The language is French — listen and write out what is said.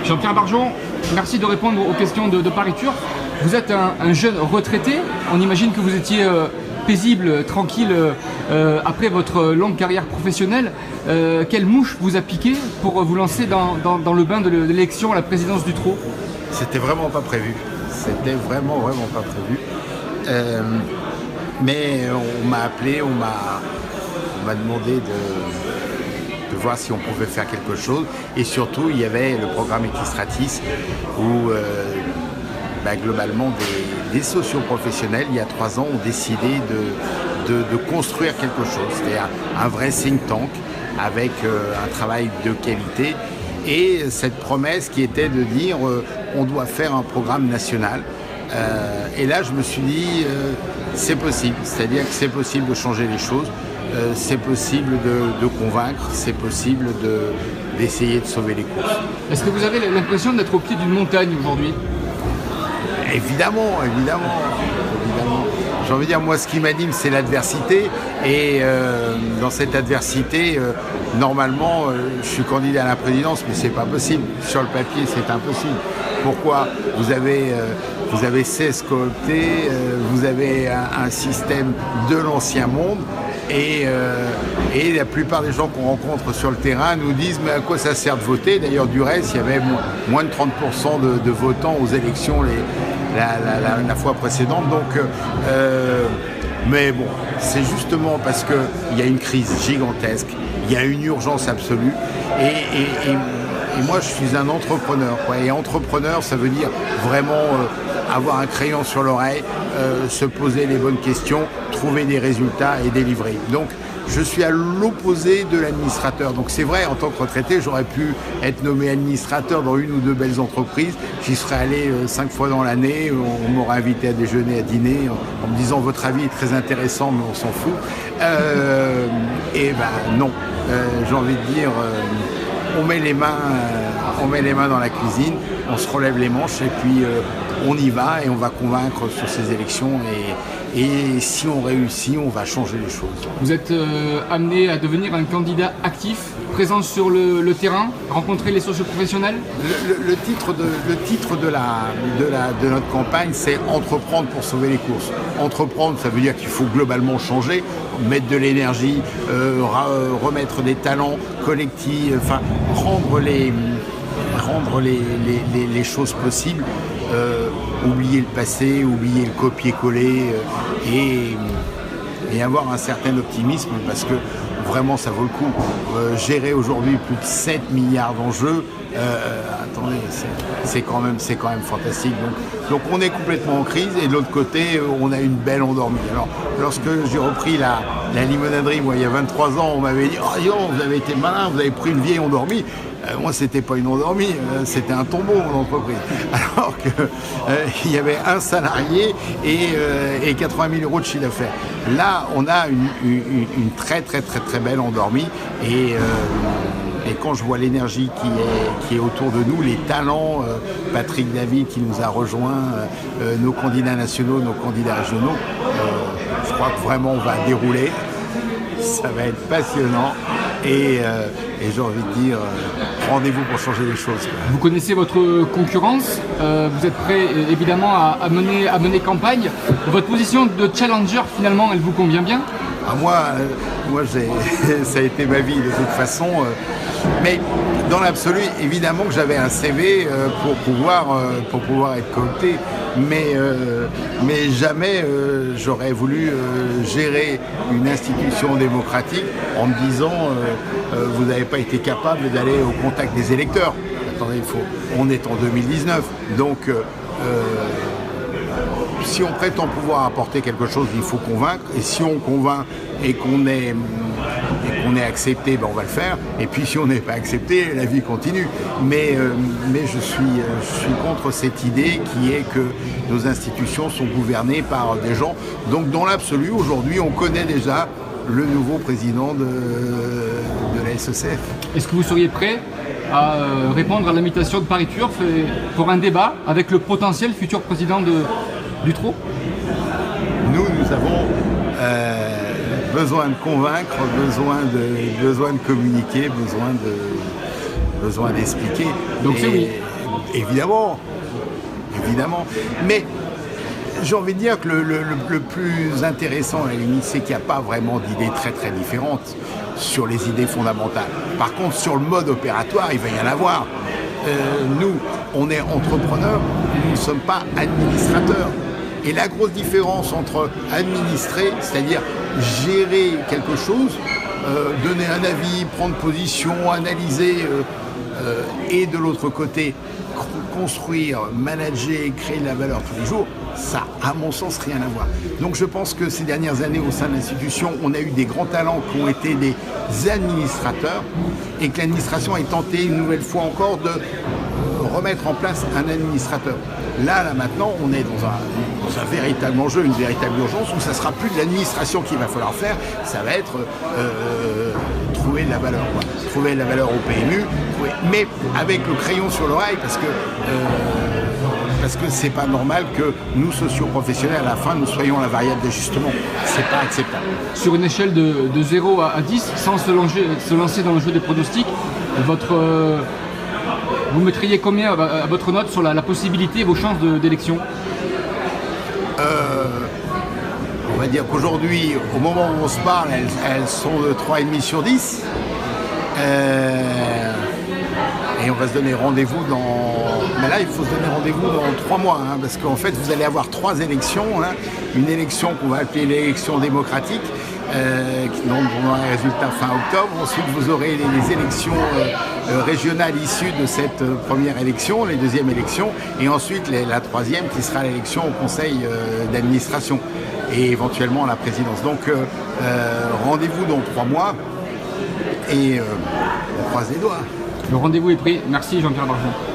Jean-Pierre Barjon, merci de répondre aux questions de Paris Turf. Vous êtes un jeune retraité. On imagine que vous étiez paisible, tranquille après votre longue carrière professionnelle. Quelle mouche vous a piqué pour vous lancer dans le bain de l'élection à la présidence du Trot? C'était vraiment pas prévu. C'était vraiment pas prévu. Mais on m'a appelé, on m'a demandé de voir si on pouvait faire quelque chose. Et surtout, il y avait le programme Equistratis où globalement des socioprofessionnels, il y a 3 ans, ont décidé de construire quelque chose. C'est-à-dire un vrai think tank avec un travail de qualité. Et cette promesse qui était de dire on doit faire un programme national. Et là, je me suis dit c'est possible. C'est-à-dire que c'est possible de changer les choses. C'est possible de convaincre, c'est possible d'essayer de sauver les courses. Est-ce que vous avez l'impression d'être au pied d'une montagne aujourd'hui ? Évidemment. J'ai envie de dire, moi, ce qui m'anime, c'est l'adversité. Et dans cette adversité, normalement, je suis candidat à la présidence, mais c'est pas possible. Sur le papier, c'est impossible. Pourquoi ? Vous avez 16 cooptés, vous avez un système de l'ancien monde. Et la plupart des gens qu'on rencontre sur le terrain nous disent mais à quoi ça sert de voter ? D'ailleurs, du reste, il y avait moins de 30% de votants aux élections la fois précédente. Donc, mais bon, c'est justement parce qu'il y a une crise gigantesque, il y a une urgence absolue. Et moi, je suis un entrepreneur. Et entrepreneur, ça veut dire vraiment avoir un crayon sur l'oreille, se poser les bonnes questions, trouver des résultats et délivrer. Donc, je suis à l'opposé de l'administrateur. Donc, c'est vrai, en tant que retraité, j'aurais pu être nommé administrateur dans une ou deux belles entreprises. J'y serais allé 5 fois dans l'année. On m'aurait invité à déjeuner, à dîner, en me disant votre avis est très intéressant, mais on s'en fout. Non. J'ai envie de dire... on met les mains dans la cuisine, on se relève les manches et puis on y va et on va convaincre sur ces élections et si on réussit, on va changer les choses. Vous êtes amené à devenir un candidat actif, présent sur le terrain, rencontrer les socioprofessionnels ? Le titre de notre campagne, c'est « Entreprendre pour sauver les courses ». Entreprendre, ça veut dire qu'il faut globalement changer, mettre de l'énergie, remettre des talents collectifs, enfin rendre les choses possibles, oublier le passé, oublier le copier-coller et avoir un certain optimisme parce que vraiment ça vaut le coup. Gérer aujourd'hui plus de 7 milliards d'enjeux, attendez, c'est quand même fantastique. Donc on est complètement en crise et de l'autre côté, on a une belle endormie. Alors lorsque j'ai repris la limonaderie, moi il y a 23 ans, on m'avait dit « Oh non, vous avez été malin, vous avez pris une vieille endormie ». Moi, c'était pas une endormie, c'était un tombeau, mon entreprise. Alors qu'il y avait un salarié et 80 000 euros de chiffre d'affaires. Là, on a une très belle endormie et quand je vois l'énergie qui est autour de nous, les talents, Patrick David qui nous a rejoints, nos candidats nationaux, nos candidats régionaux, je crois que vraiment on va dérouler. Ça va être passionnant et j'ai envie de dire rendez-vous pour changer les choses. Vous connaissez votre concurrence, vous êtes prêt évidemment à mener campagne. Votre position de challenger finalement, elle vous convient bien ? Moi ça a été ma vie de toute façon. Mais dans l'absolu, évidemment que j'avais un CV pour pouvoir être coopté, mais jamais j'aurais voulu gérer une institution démocratique en me disant vous n'avez pas été capable d'aller au contact des électeurs. Attendez, on est en 2019, donc si on prétend pouvoir apporter quelque chose, il faut convaincre, et si on convainc et qu'on est accepté, on va le faire. Et puis si on n'est pas accepté, la vie continue. Mais je suis contre cette idée qui est que nos institutions sont gouvernées par des gens. Donc dans l'absolu, aujourd'hui, on connaît déjà le nouveau président de la SECF. Est-ce que vous seriez prêt à répondre à l'invitation de Paris Turf pour un débat avec le potentiel futur président du Trot ? Nous avons besoin de convaincre, besoin de communiquer, besoin d'expliquer. Donc c'est oui. évidemment. Mais j'ai envie de dire que le plus intéressant à la limite, c'est qu'il n'y a pas vraiment d'idées très très différentes sur les idées fondamentales. Par contre, sur le mode opératoire, il va y en avoir. Nous, on est entrepreneurs, nous ne sommes pas administrateurs. Et la grosse différence entre administrer, c'est-à-dire gérer quelque chose, donner un avis, prendre position, analyser, et de l'autre côté, construire, manager, créer de la valeur tous les jours, ça, à mon sens, rien à voir. Donc je pense que ces dernières années, au sein de l'institution, on a eu des grands talents qui ont été des administrateurs et que l'administration ait tenté une nouvelle fois encore de remettre en place un administrateur. Là maintenant, on est dans un véritable enjeu, une véritable urgence où ça ne sera plus de l'administration qu'il va falloir faire, ça va être trouver de la valeur. Trouver de la valeur au PMU, mais avec le crayon sur l'oreille, parce que c'est pas normal que nous, socio-professionnels, à la fin, nous soyons la variable d'ajustement. C'est pas acceptable. Sur une échelle de 0 à 10, sans se lancer dans le jeu des pronostics, vous mettriez combien à votre note sur la possibilité et vos chances d'élection? On va dire qu'aujourd'hui, au moment où on se parle, elles sont de 3,5 sur 10. Et on va se donner rendez-vous Mais là, il faut se donner rendez-vous dans 3 mois, hein, parce qu'en fait, vous allez avoir 3 élections. Hein. Une élection qu'on va appeler l'élection démocratique, qui donnera un résultat fin octobre. Ensuite, vous aurez les élections régionales issues de cette première élection, les deuxièmes élections, et ensuite la troisième qui sera l'élection au conseil d'administration et éventuellement à la présidence. Donc, rendez-vous dans 3 mois et on croise les doigts. Le rendez-vous est pris. Merci Jean-Pierre Barjon.